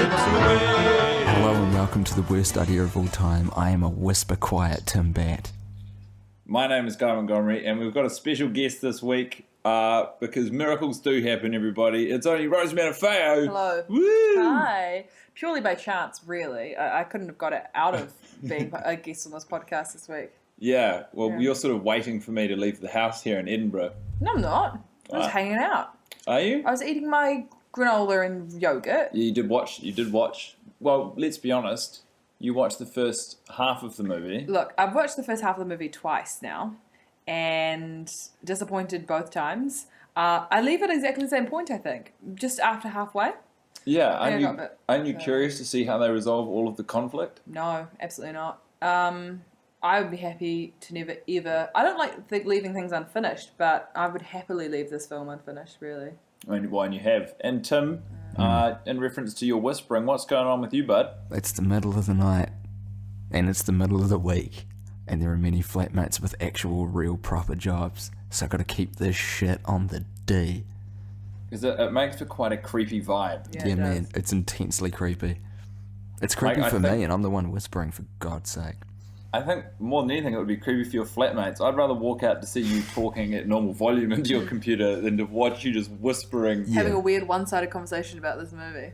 Hello and welcome to the worst idea of all time. I am a whisper quiet Tim Bat. My name is Guy Montgomery, and we've got a special guest this week because miracles do happen, everybody. It's only Rose Matafeo. Hello. Woo! Hi. Purely by chance, really. I couldn't have got it out of being a guest on this podcast this week. Yeah, well, you're sort of waiting for me to leave the house here in Edinburgh. No, I'm not. I was hanging out. Are you? I was eating my granola and yogurt. Yeah, you did watch. Well, let's be honest. You watched the first half of the movie. Look, I've watched the first half of the movie twice now, and disappointed both times. I leave at exactly the same point, I think. Just after halfway. Yeah, aren't you curious to see how they resolve all of the conflict? No, absolutely not. I would be happy to never ever... I don't like leaving things unfinished, but I would happily leave this film unfinished, really. I mean, why you have. And Tim, in reference to your whispering, what's going on with you, bud? It's the middle of the night, and it's the middle of the week, and there are many flatmates with actual, real, proper jobs, so I've got to keep this shit on the D. Because it makes for quite a creepy vibe. Yeah, man, it's intensely creepy. It's creepy for me, and I'm the one whispering, for God's sake. I think more than anything it would be creepy for your flatmates. I'd rather walk out to see you talking at normal volume into your computer than to watch you just whispering. Having a weird one-sided conversation about this movie.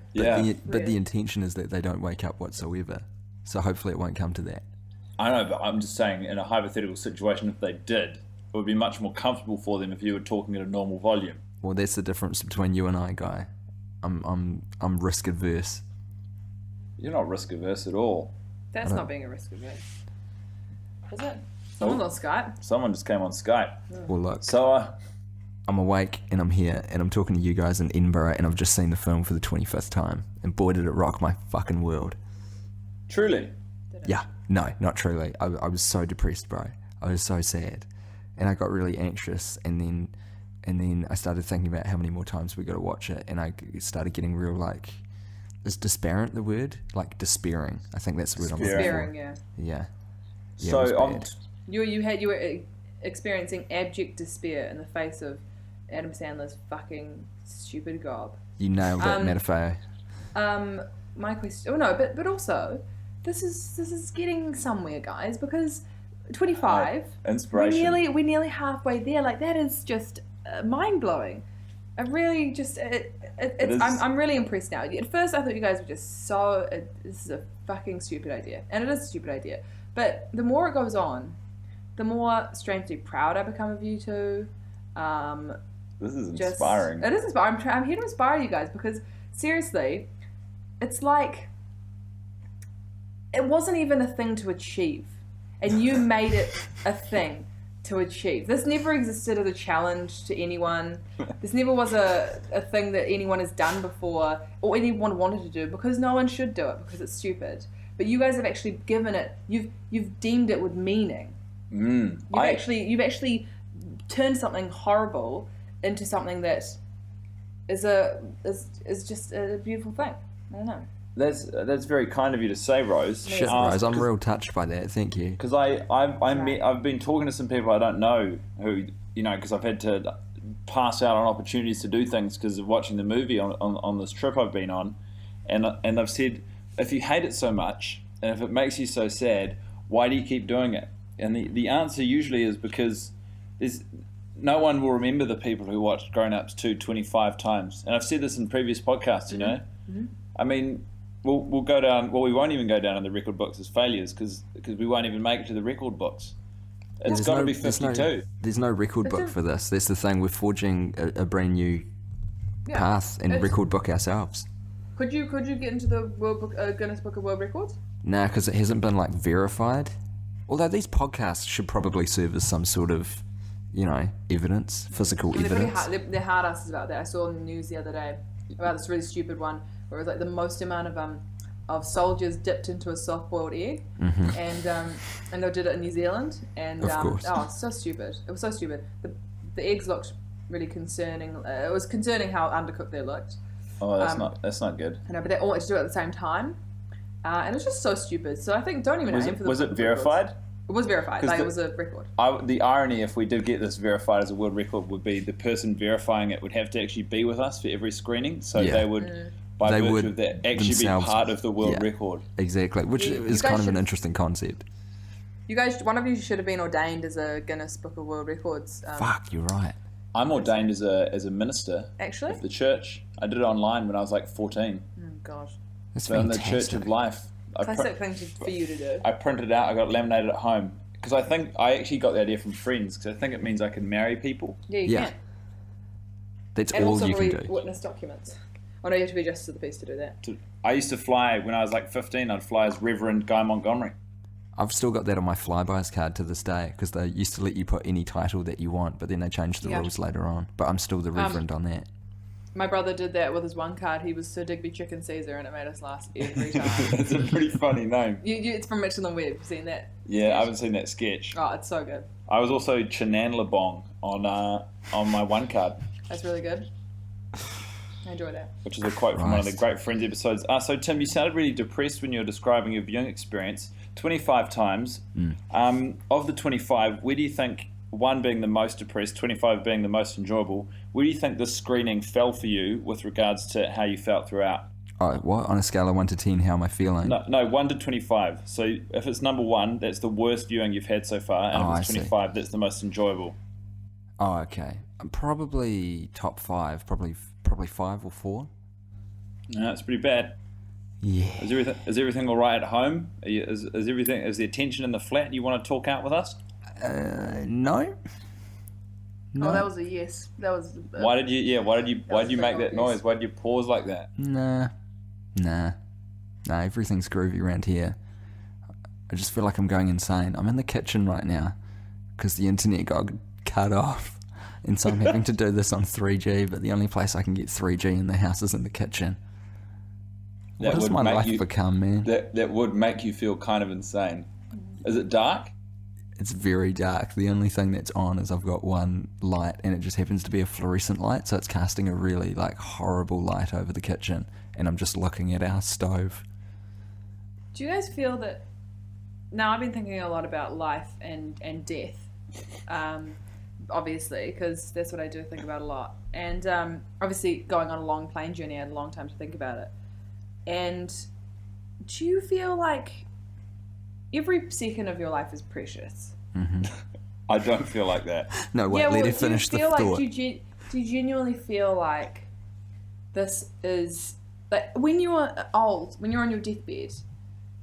But the intention is that they don't wake up whatsoever. So hopefully it won't come to that. I know, but I'm just saying in a hypothetical situation, if they did, it would be much more comfortable for them if you were talking at a normal volume. Well, that's the difference between you and I, Guy. I'm risk adverse. You're not risk averse at all. That's not being a risk averse. Is it? Someone's on Skype. Someone just came on Skype. Well, look. So, I'm awake and I'm here and I'm talking to you guys in Edinburgh and I've just seen the film for the 25th time. And boy, did it rock my fucking world. Truly? Yeah. No, not truly. I was so depressed, bro. I was so sad. And I got really anxious and then I started thinking about how many more times we got to watch it and I started getting real, like... Is disparate the word? Like despairing. I think that's the word I'm looking for. Despairing, yeah. Yeah. So You were experiencing abject despair in the face of Adam Sandler's fucking stupid gob. You nailed it, Matafeo. My question. Oh no, but also, this is getting somewhere, guys, because 25. Inspiration. We're nearly halfway there. Like that is just mind blowing. I really just I'm really impressed now. At first, I thought you guys were just so this is a fucking stupid idea, and it is a stupid idea. But the more it goes on, the more strangely proud I become of you two. This is inspiring. It is inspiring. I'm here to inspire you guys because seriously, it's like it wasn't even a thing to achieve, and you made it a thing to achieve. This never existed as a challenge to anyone. This never was a thing that anyone has done before or anyone wanted to do because no one should do it because it's stupid. But you guys have actually given it. You've deemed it with meaning. You've actually turned something horrible into something that is just a beautiful thing. I don't know. That's very kind of you to say, Rose. Shit, Rose, I'm real touched by that. Thank you. Because I've been talking to some people I don't know who, because I've had to pass out on opportunities to do things because of watching the movie on this trip I've been on, and I've said, if you hate it so much and if it makes you so sad, why do you keep doing it? And the answer usually is because no one will remember the people who watched Grown Ups 2 25 times. And I've said this in previous podcasts, Mm-hmm. I mean, we'll go down. Well, we won't even go down in the record books as failures because we won't even make it to the record books. It's got to be 52. There's no record book for this. That's the thing. We're forging a brand new path and record book ourselves. Could you get into the World Book, Guinness Book of World Records? Nah, because it hasn't been verified. Although these podcasts should probably serve as some sort of, evidence, physical evidence. They're hard asses about that. I saw in the news the other day about this really stupid one where it was the most amount of soldiers dipped into a soft-boiled egg, and they did it in New Zealand, and of course. So stupid. It was so stupid. The eggs looked really concerning. It was concerning how undercooked they looked. Oh, that's not good. I know, but they all had to do it at the same time, and it's just so stupid. So I think don't even aim for the. Was it verified? It was verified. It was a record. The irony, if we did get this verified as a world record, would be the person verifying it would have to actually be with us for every screening. So they would by they virtue would of that actually themselves- be part of the world yeah. record. Exactly, which You is guys kind of an should- interesting concept. You guys, one of you should have been ordained as a Guinness Book of World Records. Fuck, you're right. I'm ordained as a minister Actually? of the church. I did it online when I was like 14. Oh, God. That's So in the fantastic. Church of Life. Classic thing for you to do. I printed it out. I got it laminated at home because I think I actually got the idea from friends because I think it means I can marry people. Yeah, you Yeah. can. That's And all also you can read do. witness documents. Oh no, you have to be justice of the peace to do that. I used to fly when I was like 15. I'd fly as Reverend Guy Montgomery. I've still got that on my flybys card to this day because they used to let you put any title that you want, but then they changed the Yeah. rules later on. But I'm still the reverend on that. My brother did that with his one card. He was Sir Digby Chicken Caesar, and it made us laugh every time. That's a pretty funny name. It's from Michelin Web. You've seen that? Yeah, I haven't seen that sketch. Oh, it's so good. I was also Chenanlabong on my one card, That's really good. I enjoy that. which is a quote from one of the Christ. Great Friends episodes. So Tim, you sounded really depressed when you were describing your viewing experience. 25 times. Of the 25, where do you think, one being the most depressed, 25 being the most enjoyable, where do you think this screening fell for you with regards to how you felt throughout? Oh, what? On a scale of 1 to 10, how am I feeling? No, 1 to 25. So if it's number 1, that's the worst viewing you've had so far, and Oh, if it's I see. 25, that's the most enjoyable. Oh, okay. Probably top 5. Probably 5 or 4. No, that's pretty bad. Yeah. Is everything all right at home? Is there tension in the flat? You want to talk out with us? No. Oh, that was a yes. That was. Why did you was make very that noise? Why did you pause like that? Nah. Everything's groovy around here. I just feel like I'm going insane. I'm in the kitchen right now because the internet got cut off. And so I'm having to do this on 3G, but the only place I can get 3G in the house is in the kitchen. What That has would my make life you- become, man? That would make you feel kind of insane. Is it dark? It's very dark. The only thing that's on is I've got one light, and it just happens to be a fluorescent light, so it's casting a really horrible light over the kitchen, and I'm just looking at our stove. Do you guys feel that? Now I've been thinking a lot about life and death, obviously, because that's what I do think about a lot. And obviously, going on a long plane journey, I had a long time to think about it. And do you feel like every second of your life is precious? I don't feel like that. No, wait, let her finish the thought. do you genuinely feel like this is like when you're old, when you're on your deathbed,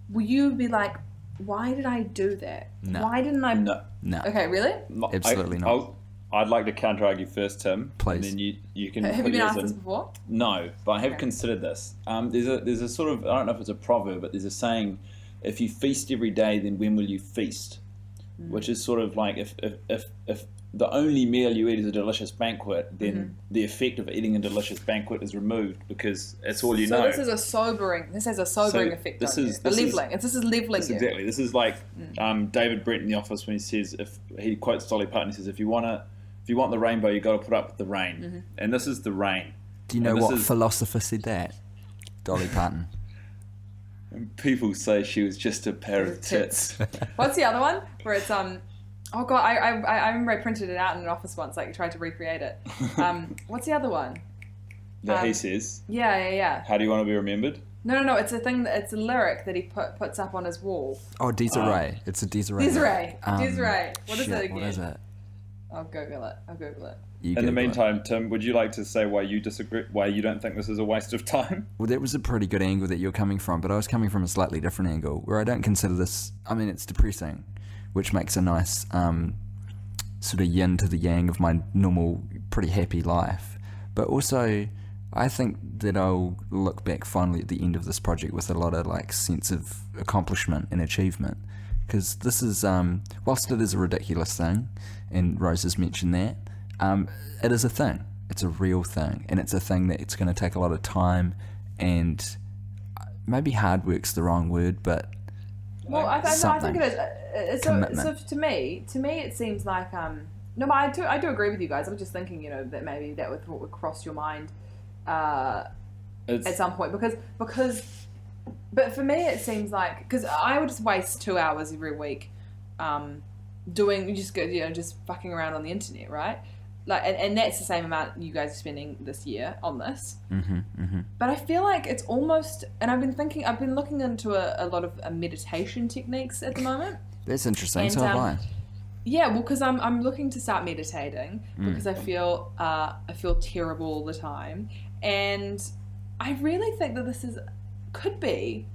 will you be like, why did I do that? No. Why didn't I? No. No. Okay, really? Absolutely not. I'd like to counter argue first, Tim. Please. And then you can. Have put you been yours asked in. this before? No, but I have Okay. considered this. There's a sort of, I don't know if it's a proverb, but there's a saying: if you feast every day, then when will you feast? Which is sort of like if the only meal you eat is a delicious banquet, then the effect of eating a delicious banquet is removed because it's all you So know. this has a sobering effect this on is- you. this is- Leveling. This is leveling you. Exactly. This is like David Brent in The Office when he says, if he quotes Dolly Parton, he says, if you want the rainbow, you got to put up with the rain, and this is the rain. Do you know And this what is- philosopher said that? Dolly Parton. And people say she was just a pair of tits. What's the other one? Where it's oh god, I remember I printed it out in an office once, like tried to recreate it. What's the other one? That he says. Yeah. How do you want to be remembered? No. It's a thing. It's a lyric that he puts up on his wall. Oh, Desiree. It's a Desiree. Desiree. Desiree. What is shit, it again? What is it? I'll Google it. You In the Google it. meantime, Tim, would you like to say why you disagree? Why you don't think this is a waste of time? Well, that was a pretty good angle that you're coming from, but I was coming from a slightly different angle, where I don't consider this... I mean, it's depressing, which makes a nice sort of yin to the yang of my normal, pretty happy life. But also, I think that I'll look back fondly at the end of this project with a lot of, sense of accomplishment and achievement. Because this is, whilst it is a ridiculous thing, and Rose has mentioned that, it is a thing. It's a real thing, and it's a thing that it's going to take a lot of time, and maybe hard work's the wrong word, but Well, I think something. it is. So Commitment. to me, it seems like no, but I do agree with you guys. I was just thinking, that maybe that would cross your mind at some point because. But for me, it seems like because I would just waste 2 hours every week, just fucking around on the internet, right? like, and that's the same amount you guys are spending this year on this. Mm-hmm. But I feel like it's almost, and I've been looking into a lot of meditation techniques at the moment. That's interesting. And, so have I. Yeah, well, because I'm looking to start meditating because I feel terrible all the time, and I really think that this could be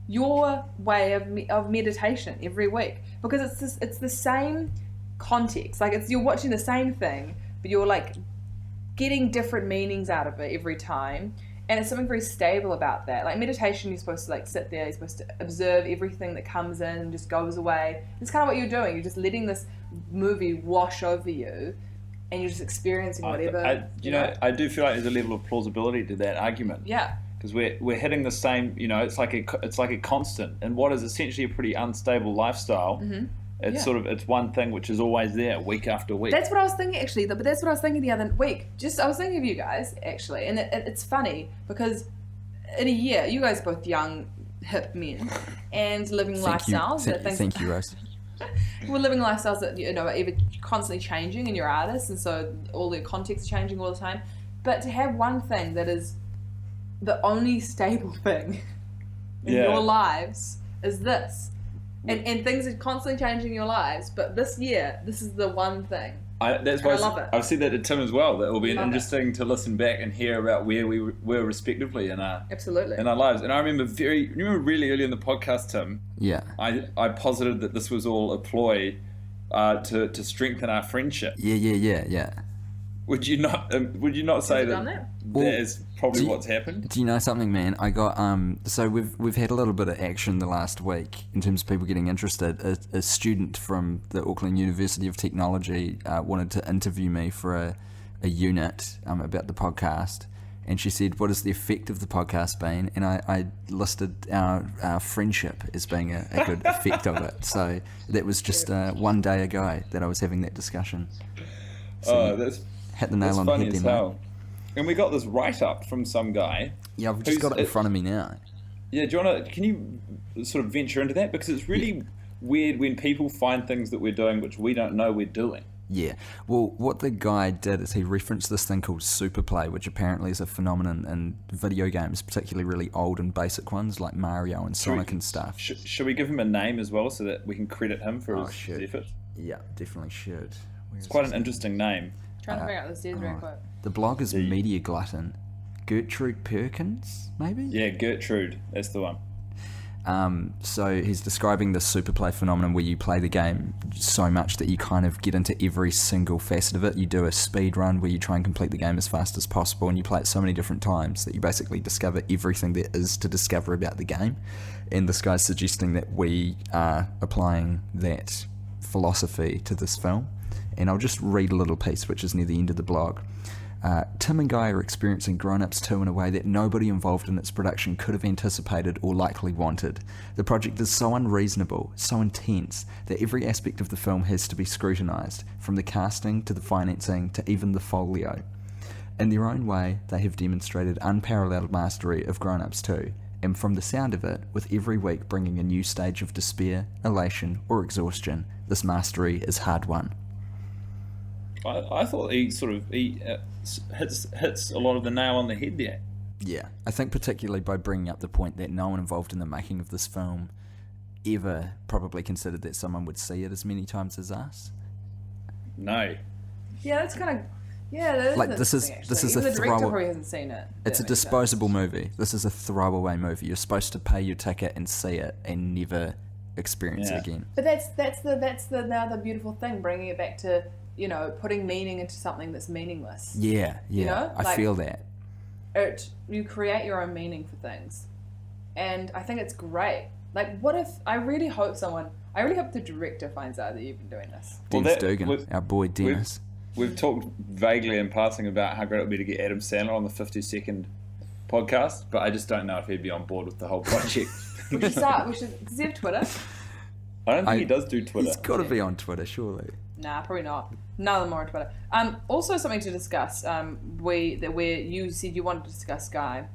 your way of meditation every week, because it's the same context, like you're watching the same thing, but you're like getting different meanings out of it every time. And it's something very stable about that. Like meditation, you're supposed to like sit there, you're supposed to observe everything that comes in and just goes away. It's kind of what you're doing. You're just letting this movie wash over you, and you're just experiencing whatever. I do feel like there's a level of plausibility to that argument. Yeah. Because we're hitting the same. It's like a constant, and what is essentially a pretty unstable lifestyle. Mm-hmm. It's it's one thing which is always there week after week. That's what I was thinking actually, but that's what I was thinking the other week. I was thinking of you guys actually, and it's funny because in a year, you guys are both young, hip men, and living lifestyles. Thank you, Rose. We're living lifestyles that are either constantly changing, and you're artists, and so all the context is changing all the time. But to have one thing that is the only stable thing in your lives is this. And things are constantly changing in your lives, but this year, this is the one thing. That's why I love it. I've said that to Tim as well, that it will be interesting to listen back and hear about where we were respectively in our lives. And I remember really early in the podcast, Tim, I posited that this was all a ploy to strengthen our friendship. Yeah. Would you not say that is probably what's happened? Do you know something, man? I got so we've had a little bit of action the last week in terms of people getting interested. A student from the Auckland University of Technology wanted to interview me for a unit about the podcast, and she said, "What has the effect of the podcast been?" And I listed our friendship as being a good effect of it. So that was just 1 day ago that I was having that discussion. So that's hit the nail on the head there, mate. And we got this write-up from some guy. Yeah, I've just got it in front of me now. Yeah, do you want to? Can you sort of venture into that, because it's really weird when people find things that we're doing which we don't know we're doing. Yeah. Well, what the guy did is he referenced this thing called superplay, which apparently is a phenomenon in video games, particularly really old and basic ones like Mario and Sonic and stuff. Should we give him a name as well so that we can credit him for his efforts? Yeah, definitely should. It's quite an interesting name. Trying to figure out this is very quick. The blog is Media Glutton. Gertrude Perkins, maybe? Yeah, Gertrude. That's the one. So he's describing the superplay phenomenon where you play the game so much that you kind of get into every single facet of it. You do a speed run where you try and complete the game as fast as possible, and you play it so many different times that you basically discover everything there is to discover about the game. And this guy's suggesting that we are applying that philosophy to this film. And I'll just read a little piece which is near the end of the blog. Tim and Guy are experiencing Grown Ups 2 in a way that nobody involved in its production could have anticipated or likely wanted. The project is so unreasonable, so intense, that every aspect of the film has to be scrutinised, from the casting to the financing to even the folio. In their own way, they have demonstrated unparalleled mastery of Grown Ups 2, and from the sound of it, with every week bringing a new stage of despair, elation, or exhaustion, this mastery is hard won. I thought he hits a lot of the nail on the head there. Yeah, I think particularly by bringing up the point that no one involved in the making of this film ever probably considered that someone would see it as many times as us. No. Yeah, that's kind of... Yeah, that is like this is Even a the director probably hasn't seen it. It's a disposable movie. This is a throwaway movie. You're supposed to pay your ticket and see it and never experience it again. But that's now the beautiful thing, bringing it back to, putting meaning into something that's meaningless. Yeah. I feel that. You create your own meaning for things, and I think it's great. Like, what if I really hope the director finds out that you've been doing this. Dennis Dugan, our boy Dennis. We've talked vaguely in passing about how great it would be to get Adam Sandler on the 52nd podcast, but I just don't know if he'd be on board with the whole project. Does he have Twitter? I don't think he does do Twitter. He's got to be on Twitter, surely. Nah, probably not. None of them are on Twitter. Also something to discuss. You said you wanted to discuss Guy,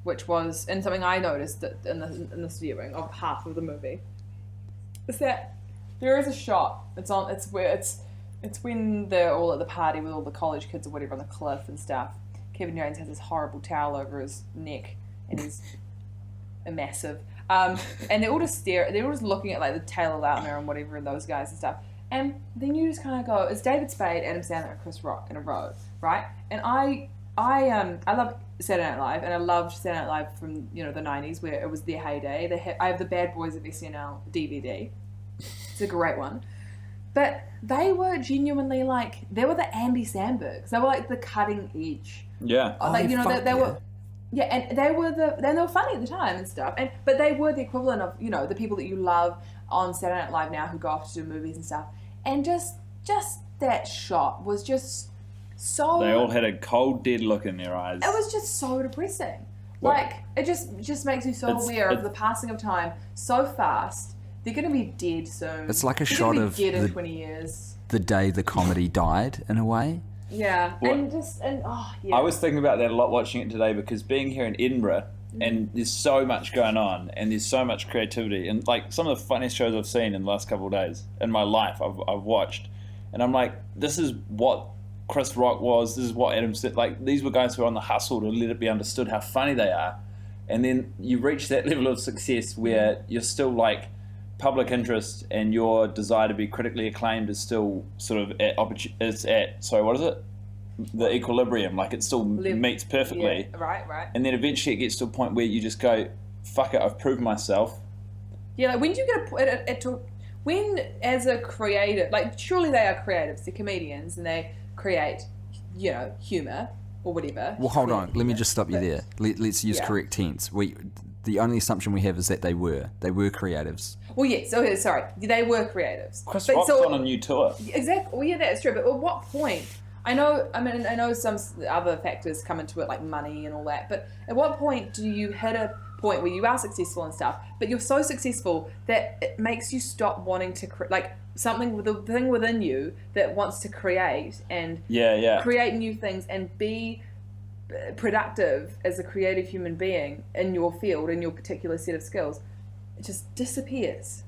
which was, and something I noticed that in this viewing of half of the movie, is that there is a shot. It's It's when they're all at the party with all the college kids or whatever on the cliff and stuff. Kevin Jones has this horrible towel over his neck, and he's massive. And they're all just they're all just looking at like the Taylor Lautner and whatever and those guys and stuff. And then you just kind of go, it's David Spade, Adam Sandler, and Chris Rock in a row, right? And I love Saturday Night Live, and I loved Saturday Night Live from the 90s where it was their heyday. I have the Bad Boys of SNL DVD. It's a great one. But they were genuinely they were the Andy Sambergs. They were like the cutting edge. Yeah. They were. Yeah, and they were funny at the time and stuff. But they were the equivalent of the people that you love on Saturday Night Live now who go off to do movies and stuff. And just that shot was just so. They all had a cold, dead look in their eyes. It was just so depressing. It just makes you so aware of the passing of time so fast. They're going to be dead soon. It's like a They're shot gonna of be dead in 20 years. The day the comedy died, in a way. Yeah, I was thinking about that a lot watching it today because being here in Edinburgh and there's so much going on and there's so much creativity and like some of the funniest shows I've seen in the last couple of days in my life I've watched, and I'm like, this is what Chris Rock was, this is what Adam said. Like, these were guys who were on the hustle to let it be understood how funny they are, and then you reach that level of success where you're still like public interest and your desire to be critically acclaimed is still sort of the equilibrium, like it still meets perfectly. Yeah, right. And then eventually it gets to a point where you just go, fuck it, I've proved myself. Yeah, like when do you get when as a creative, like surely they are creatives, they're comedians and they create, humour or whatever. Well, hold on, let me just stop you there. Let's use correct tense. The only assumption we have is that they were creatives. Well, yes. Okay, sorry. They were creatives. Chris Rock's on a new tour. Exactly. Well, yeah, that's true. But at what point? I know some other factors come into it, like money and all that. But at what point do you hit a point where you are successful and stuff, but you're so successful that it makes you stop wanting to something with the thing within you that wants to create and create new things and be productive as a creative human being in your field, in your particular set of skills, it just disappears.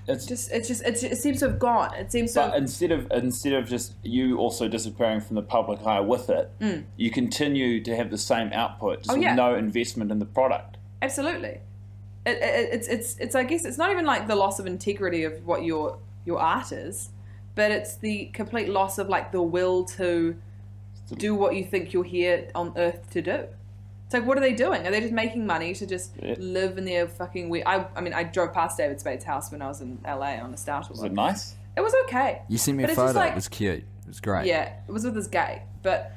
It seems to have gone. It seems to. But instead of just you also disappearing from the public eye with it, you continue to have the same output, just with no investment in the product. Absolutely, it's I guess it's not even like the loss of integrity of what your art is, but it's the complete loss of like the will to do what you think you're here on Earth to do. It's like, what are they doing? Are they just making money to just live in their fucking weird... I drove past David Spade's house when I was in LA on a Star Tour. Was it nice? It was okay. You sent me a photo. It was cute. It was great. Yeah, it was with this guy. But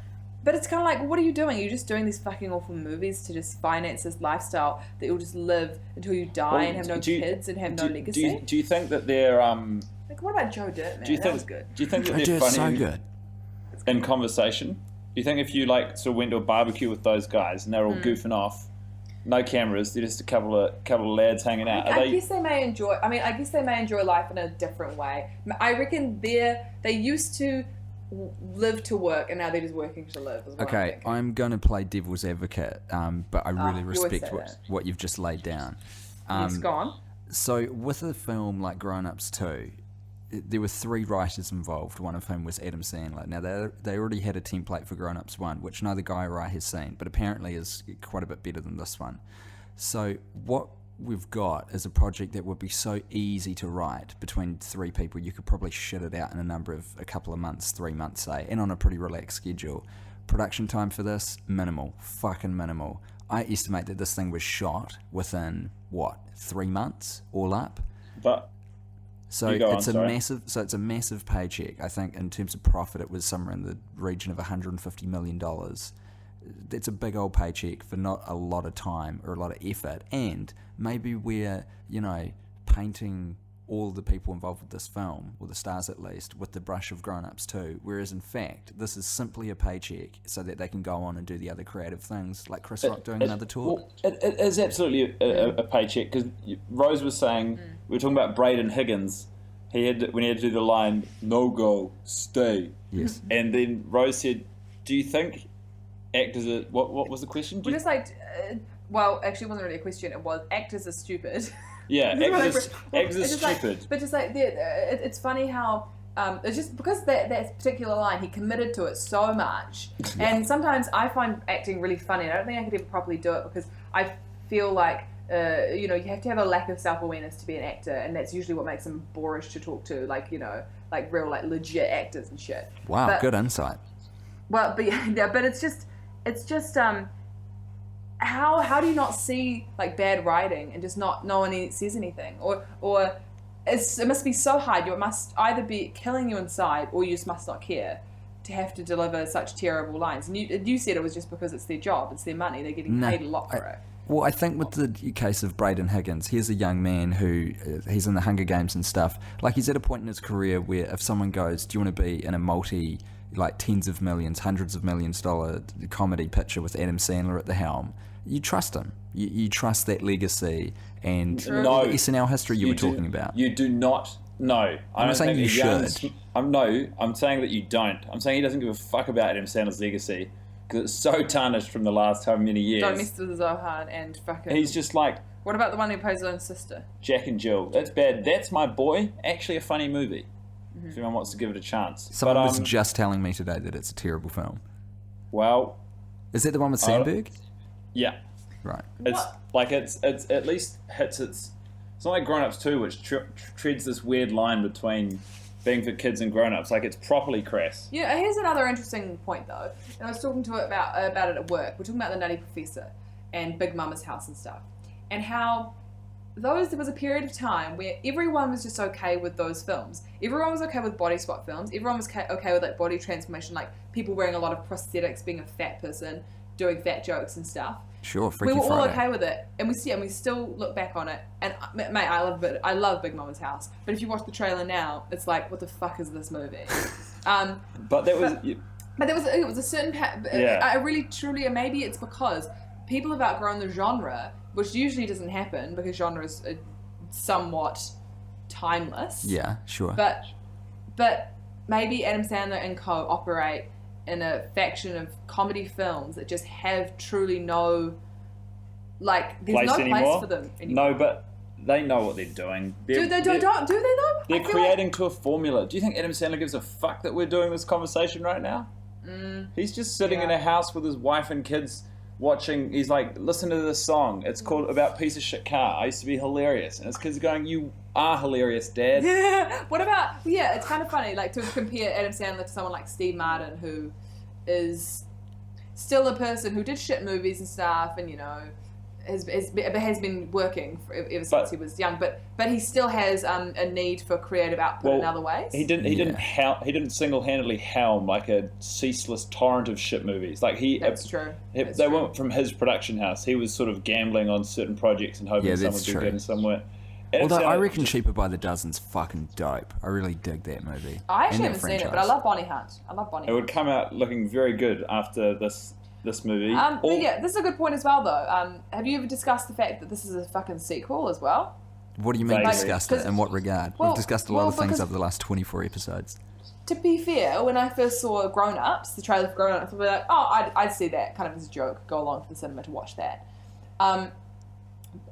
it's kind of like, what are you doing? You're just doing these fucking awful movies to just finance this lifestyle that you'll just live until you die and have no kids and have no legacy. Do you think that they're... Like, what about Joe Dirt, man? That was good. Do you think that Joe they're Dirt's funny so good. in conversation? Do you think if you sort of went to a barbecue with those guys and they're all goofing off, no cameras, they're just a couple of lads hanging out? I guess they may enjoy. I guess they may enjoy life in a different way. I reckon they used to live to work and now they're just working to live. Okay, I'm going to play devil's advocate, but I really respect what you've just laid down. Yes, go on. So with a film like Grown Ups 2, there were 3 writers involved, one of whom was Adam Sandler. Now, they already had a template for Grown Ups 1, which neither guy or I has seen, but apparently is quite a bit better than this one. So what we've got is a project that would be so easy to write between 3 people. You could probably shit it out in a couple of months, 3 months, say, and on a pretty relaxed schedule. Production time for this, minimal, fucking minimal. I estimate that this thing was shot within, 3 months, all up? But... So it's a massive paycheck. I think in terms of profit, it was somewhere in the region of $150 million. That's a big old paycheck for not a lot of time or a lot of effort. And maybe we're, painting all the people involved with this film, or the stars at least, with the brush of Grown Ups 2. Whereas in fact, this is simply a paycheck so that they can go on and do the other creative things, like Chris Rock doing another tour. Well, it is absolutely a paycheck, because Rose was saying, we were talking about Braden Higgins, when he had to do the line, no go, stay. Yes. And then Rose said, do you think actors are... What was the question? Well, just like... well, actually it wasn't really a question, it was actors are stupid. Yeah, actors are stupid. But just like, it's funny how it's just because that particular line, he committed to it so much. And sometimes I find acting really funny, and I don't think I could ever properly do it because I feel like, you have to have a lack of self-awareness to be an actor, and that's usually what makes them boorish to talk to, like real, like, legit actors and shit. Wow, good insight. Well, but it's just how do you not see, like, bad writing and just no one says anything, or it must be so hard. You must either be killing you inside, or you just must not care to have to deliver such terrible lines. And you said it was just because it's their job, it's their money, they're getting paid a lot for it. Well, I think with the case of Braden Higgins, he's a young man who, he's in the Hunger Games and stuff. Like, he's at a point in his career where if someone goes, do you want to be in a like tens of millions, hundreds of millions dollar comedy picture with Adam Sandler at the helm, you trust him. You trust that legacy and the SNL history you were talking about. You do not. No, I'm not saying you should. I'm saying that you don't. I'm saying he doesn't give a fuck about Adam Sandler's legacy because it's so tarnished from the last how many years. Don't mess with Zohan and fucking... He's just like... What about the one who plays his own sister? Jack and Jill. That's bad. That's My Boy. Actually a funny movie. If anyone wants to give it a chance. Someone was just telling me today that it's a terrible film. Well... Is that the one with Sandberg? Yeah. Right. It's like it's at least hits its... It's not like Grown Ups 2, which treads this weird line between being for kids and grown ups. Like, it's properly crass. Yeah, here's another interesting point though. And I was talking to it about it at work. We're talking about The Nutty Professor and Big Mama's House and stuff, and how there was a period of time where everyone was just okay with those films. Everyone was okay with body swap films. Everyone was okay with, like, body transformation, like people wearing a lot of prosthetics, being a fat person, doing fat jokes and stuff. Sure, Freaky We were Friday. all okay with it, and we still look back on it. And mate, I love Big Mama's House. But if you watch the trailer now, it's like, what the fuck is this movie? But that was... But it was a certain... I really, truly... Maybe it's because people have outgrown the genre, which usually doesn't happen because genre is somewhat timeless. Yeah, sure. But maybe Adam Sandler and co operate in a faction of comedy films that just have truly no... Like, there's no place for them anymore. No, but they know what they're doing. Do they though? They're creating to a formula. Do you think Adam Sandler gives a fuck that we're doing this conversation right now? He's just sitting in a house with his wife and kids watching. He's like, listen to this song. It's called About Piece of Shit Car. I used to be hilarious. And his kids are going, you are hilarious, Dad. Yeah. What about... Yeah, it's kind of funny, like, to compare Adam Sandler to someone like Steve Martin, who is still a person who did shit movies and stuff, and, has been working ever since he was young, but he still has a need for creative output in other ways. He didn't single-handedly helm like a ceaseless torrent of shit movies. Like That's true. They weren't from his production house. He was sort of gambling on certain projects and hoping someone would do good in somewhere. Although I reckon Cheaper by the Dozen's fucking dope. I really dig that movie. I actually haven't seen it, but I love Bonnie Hunt. It would come out looking very good after this movie. But yeah, this is a good point as well, though. Have you ever discussed the fact that this is a fucking sequel as well? What do you mean discussed it? In what regard? We've discussed a lot of things over the last 24 episodes. To be fair, when I first saw Grown Ups, the trailer for Grown Ups, I was like, oh, I'd see that kind of as a joke, go along to the cinema to watch that.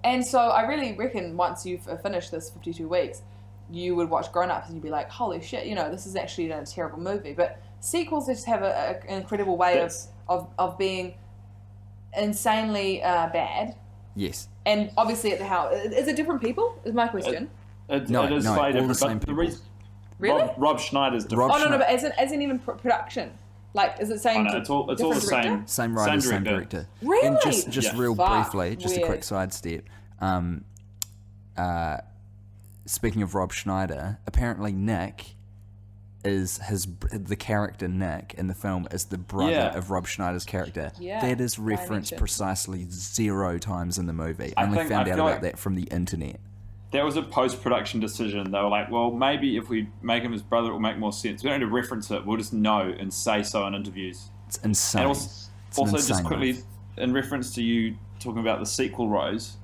And so I really reckon once you've finished this 52 weeks, you would watch Grown Ups and you'd be like, holy shit, this is actually a terrible movie. But sequels just have an incredible way of being insanely bad. Yes. And obviously at the house, is it different people? Is my question. It is slightly different. All the same people. Really? Rob Schneider's different. No, but as in even production. Like, is it same? It's all the same. Same writer, same director. Really? And just real briefly, just weird. a quick sidestep. Speaking of Rob Schneider, apparently Nick is the character Nick in the film is the brother of Rob Schneider's character. Yeah, that is referenced precisely 0 times in the movie. I only found out about that from the internet. That was a post-production decision. They were like, well, maybe if we make him his brother, it will make more sense. We don't need to reference it. We'll just know and say so in interviews. It's insane. And also just quickly, in reference to you talking about the sequel, Rose,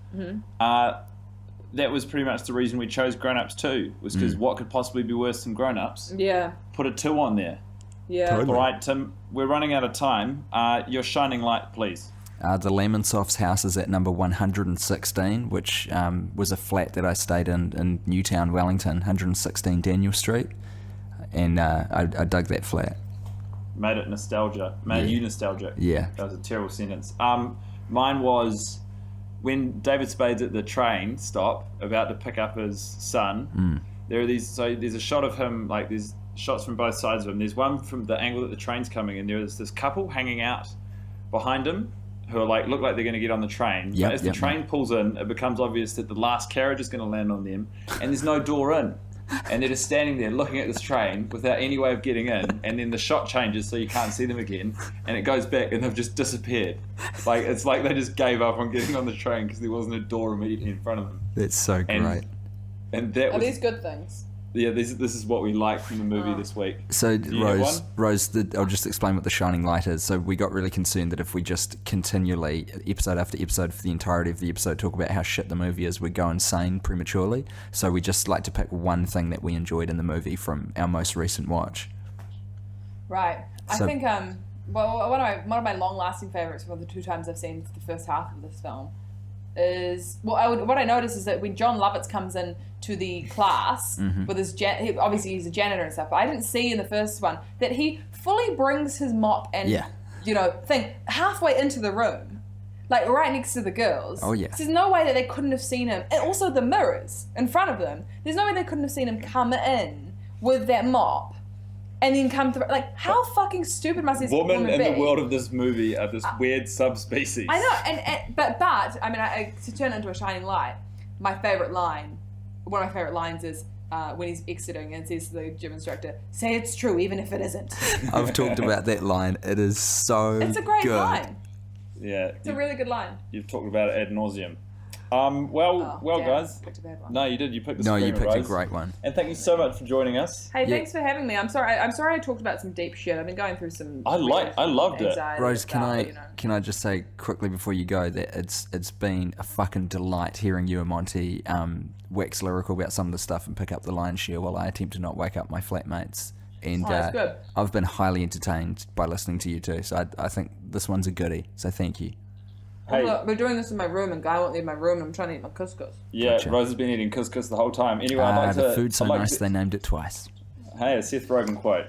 that was pretty much the reason we chose Grown Ups 2, was because what could possibly be worse than Grown Ups? Yeah. Put a 2 on there. Yeah. Totally. All right, Tim, we're running out of time. Your shining light, please. The Lemonsoft's house is at number 116, which was a flat that I stayed in Newtown, Wellington, 116 Daniel Street. and I dug that flat. Made it nostalgia. Made you nostalgic. Yeah. That was a terrible sentence. Mine was when David Spade's at the train stop about to pick up his son. There are these. So there's a shot of him. Like there's shots from both sides of him. There's one from the angle that the train's coming, and there's this couple hanging out behind him who are like look like they're going to get on the train. But as the train pulls in, it becomes obvious that the last carriage is going to land on them, and there's no door in. And they're just standing there looking at this train without any way of getting in, and then the shot changes so you can't see them again, and it goes back and they've just disappeared. Like it's like they just gave up on getting on the train because there wasn't a door immediately in front of them. That's so great. And that Are was these good things? yeah. This is what we like from the movie this week. So Do you have Rose, one? I'll just explain what the shining light is. So we got really concerned that if we just continually, episode after episode, for the entirety of the episode, talk about how shit the movie is, we'd go insane prematurely. So we just like to pick one thing that we enjoyed in the movie from our most recent watch. Right. I So- think well one of my long lasting favourites from the 2 times I've seen the first half of this film is what I noticed is that when John Lovitz comes in to the class with his obviously he's a janitor and stuff, but I didn't see in the first one that he fully brings his mop and thing halfway into the room, like right next to the girls. Oh yeah. So there's no way that they couldn't have seen him, and also the mirrors in front of them. There's no way they couldn't have seen him come in with that mop and then come through. Like, how fucking stupid must this woman be? In the world of this movie are this weird subspecies. I know, but I mean, to turn it into a shining light, one of my favourite lines is when he's exiting and says to the gym instructor, "Say it's true, even if it isn't." I've talked about that line. It is so It's a great good. line. Yeah. It's a really good line. You've talked about it ad nauseum. Well, damn, guys. I picked a bad one. No, you did. You picked the No, you Screamer, picked a Rose. great one. And thank you so much for joining us. Hey, Yeah. thanks for having me. I'm sorry I talked about some deep shit. I've been going through some. I loved it. anxiety Rose, can stuff, I you know. can I just say quickly before you go that it's been a fucking delight hearing you and Monty wax lyrical about some of the stuff and pick up the lion's share while I attempt to not wake up my flatmates. And that's good. I've been highly entertained by listening to you too. So I think this one's a goodie. So thank you. Hey. Look, we're doing this in my room, and Guy won't leave my room, and I'm trying to eat my couscous. Yeah, Gotcha. Rose has been eating couscous the whole time. Anyway, I'd like to... The food's so I'd like nice to- they named it twice. Hey, a Seth Rogen quote.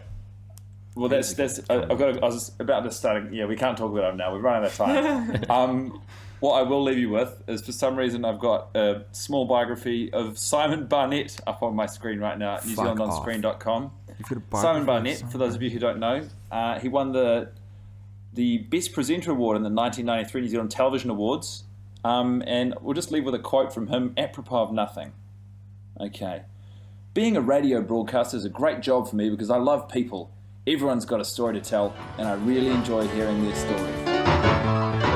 Well, that's. I was about to start. Yeah, we can't talk about it now. We've run out of time. What I will leave you with is, for some reason, I've got a small biography of Simon Barnett up on my screen right now at Fuck newzealandonscreen.com. You've got a biography Simon of Barnett, Simon for those of you who don't know, he won the Best Presenter Award in the 1993 New Zealand Television Awards. And we'll just leave with a quote from him, apropos of nothing. Okay. Being a radio broadcaster is a great job for me because I love people. Everyone's got a story to tell, and I really enjoy hearing their stories.